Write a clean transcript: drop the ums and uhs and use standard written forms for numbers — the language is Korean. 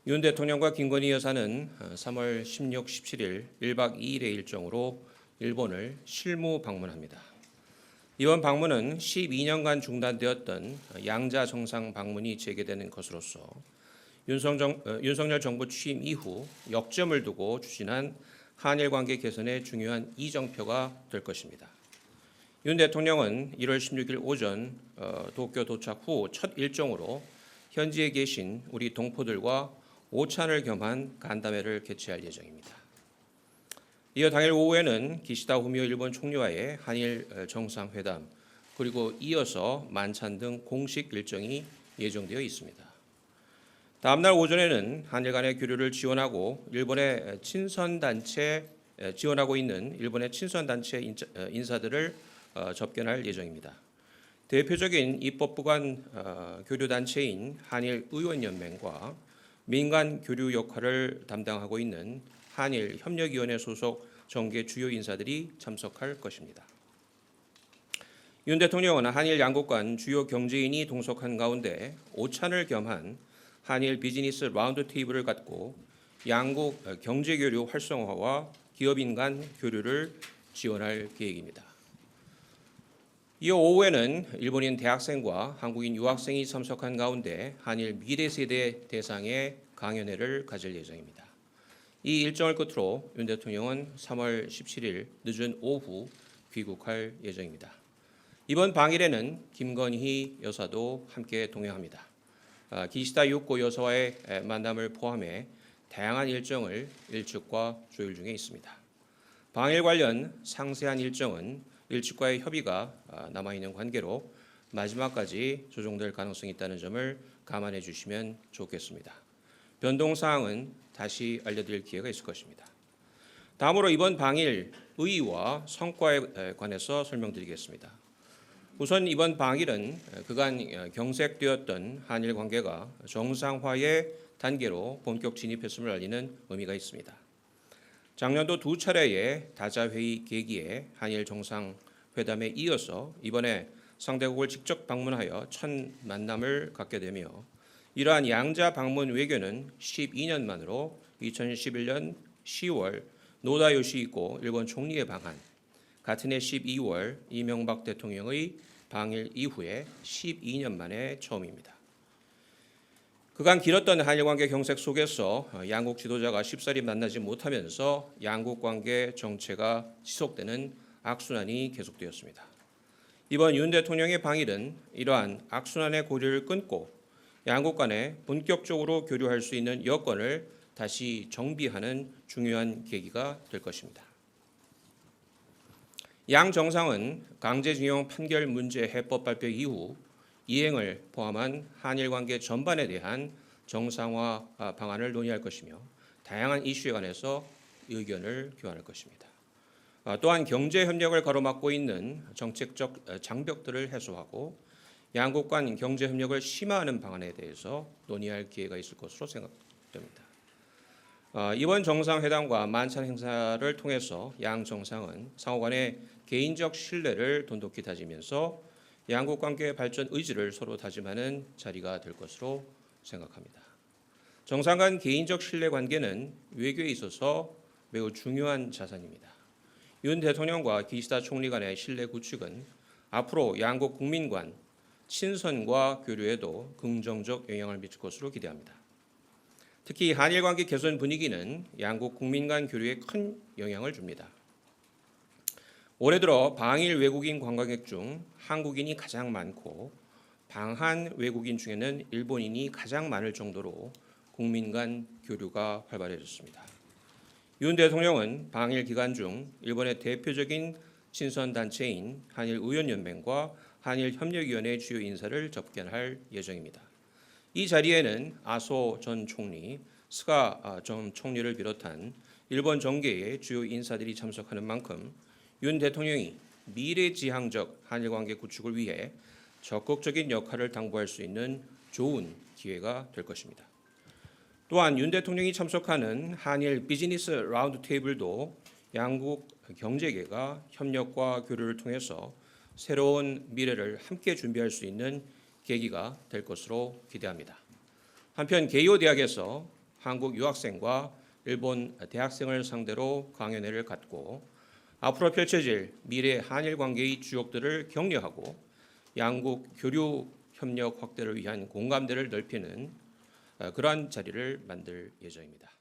윤 대통령과 김건희 여사는 3월 16, 17일 1박 2일의 일정으로 일본을 실무 방문합니다. 이번 방문은 12년간 중단되었던 양자 정상 방문이 재개되는 것으로서 윤석열 정부 취임 이후 역점을 두고 추진한 한일 관계 개선의 중요한 이정표가 될 것입니다. 윤 대통령은 1월 16일 오전 도쿄 도착 후 첫 일정으로 현지에 계신 우리 동포들과 오찬을 겸한 간담회를 개최할 예정입니다. 이어 당일 오후에는 기시다 후미오 일본 총리와의 한일 정상회담 그리고 이어서 만찬 등 공식 일정이 예정되어 있습니다. 다음 날 오전에는 한일 간의 교류를 지원하고 있는 일본의 친선단체 인사들을 접견할 예정입니다. 대표적인 입법부 간 교류단체인 한일의원연맹과 민간 교류 역할을 담당하고 있는 한일협력위원회 소속 정계 주요 인사들이 참석할 것입니다. 윤 대통령은 한일 양국 간 주요 경제인이 동석한 가운데 오찬을 겸한 한일 비즈니스 라운드 테이블을 갖고 양국 경제교류 활성화와 기업인 간 교류를 지원할 계획입니다. 이어 오후에는 일본인 대학생과 한국인 유학생이 참석한 가운데 한일 미래세대 대상의 강연회를 가질 예정입니다. 이 일정을 끝으로 윤 대통령은 3월 17일 늦은 오후 귀국할 예정입니다. 이번 방일에는 김건희 여사도 함께 동행합니다. 기시다 유코 여사와의 만남을 포함해 다양한 일정을 일측과 조율 중에 있습니다. 방일 관련 상세한 일정은 일측과의 협의가 남아있는 관계로 마지막까지 조정될 가능성이 있다는 점을 감안해 주시면 좋겠습니다. 변동사항은 다시 알려드릴 기회가 있을 것입니다. 다음으로 이번 방일 의의와 성과에 관해서 설명드리겠습니다. 우선 이번 방일은 그간 경색되었던 한일 관계가 정상화의 단계로 본격 진입했음을 알리는 의미가 있습니다. 작년도 두 차례의 다자회의 계기에 한일 정상회담에 이어서 이번에 상대국을 직접 방문하여 첫 만남을 갖게 되며 이러한 양자 방문 외교는 12년 만으로 2011년 10월 노다 요시히코 일본 총리의 방한, 같은 해 12월 이명박 대통령의 방일 이후에 12년 만에 처음입니다. 그간 길었던 한일 관계 경색 속에서 양국 지도자가 쉽사리 만나지 못하면서 양국 관계 정체가 지속되는 악순환이 계속되었습니다. 이번 윤 대통령의 방일은 이러한 악순환의 고리를 끊고 양국 간에 본격적으로 교류할 수 있는 여건을 다시 정비하는 중요한 계기가 될 것입니다. 양 정상은 강제징용 판결 문제 해법 발표 이후 이행을 포함한 한일 관계 전반에 대한 정상화 방안을 논의할 것이며 다양한 이슈에 관해서 의견을 교환할 것입니다. 또한 경제 협력을 가로막고 있는 정책적 장벽들을 해소하고 양국 간 경제 협력을 심화하는 방안에 대해서 논의할 기회가 있을 것으로 생각됩니다. 이번 정상회담과 만찬 행사를 통해서 양 정상은 상호 간의 개인적 신뢰를 돈독히 다지면서 양국 관계 발전 의지를 서로 다짐하는 자리가 될 것으로 생각합니다. 정상 간 개인적 신뢰 관계는 외교에 있어서 매우 중요한 자산입니다. 윤 대통령과 기시다 총리 간의 신뢰 구축은 앞으로 양국 국민 간 친선과 교류에도 긍정적 영향을 미칠 것으로 기대합니다. 특히 한일 관계 개선 분위기는 양국 국민 간 교류에 큰 영향을 줍니다. 올해 들어 방일 외국인 관광객 중 한국인이 가장 많고 방한 외국인 중에는 일본인이 가장 많을 정도로 국민 간 교류가 활발해졌습니다. 윤 대통령은 방일 기간 중 일본의 대표적인 친선단체인 한일의원연맹과 한일협력위원회 주요 인사를 접견할 예정입니다. 이 자리에는 아소 전 총리, 스가 전 총리를 비롯한 일본 정계의 주요 인사들이 참석하는 만큼 윤 대통령이 미래지향적 한일관계 구축을 위해 적극적인 역할을 당부할 수 있는 좋은 기회가 될 것입니다. 또한 윤 대통령이 참석하는 한일 비즈니스 라운드 테이블도 양국 경제계가 협력과 교류를 통해서 새로운 미래를 함께 준비할 수 있는 계기가 될 것으로 기대합니다. 한편 개요 대학에서 한국 유학생과 일본 대학생을 상대로 강연회를 갖고 앞으로 펼쳐질 미래 한일 관계의 주역들을 격려하고 양국 교류 협력 확대를 위한 공감대를 넓히는 그러한 자리를 만들 예정입니다.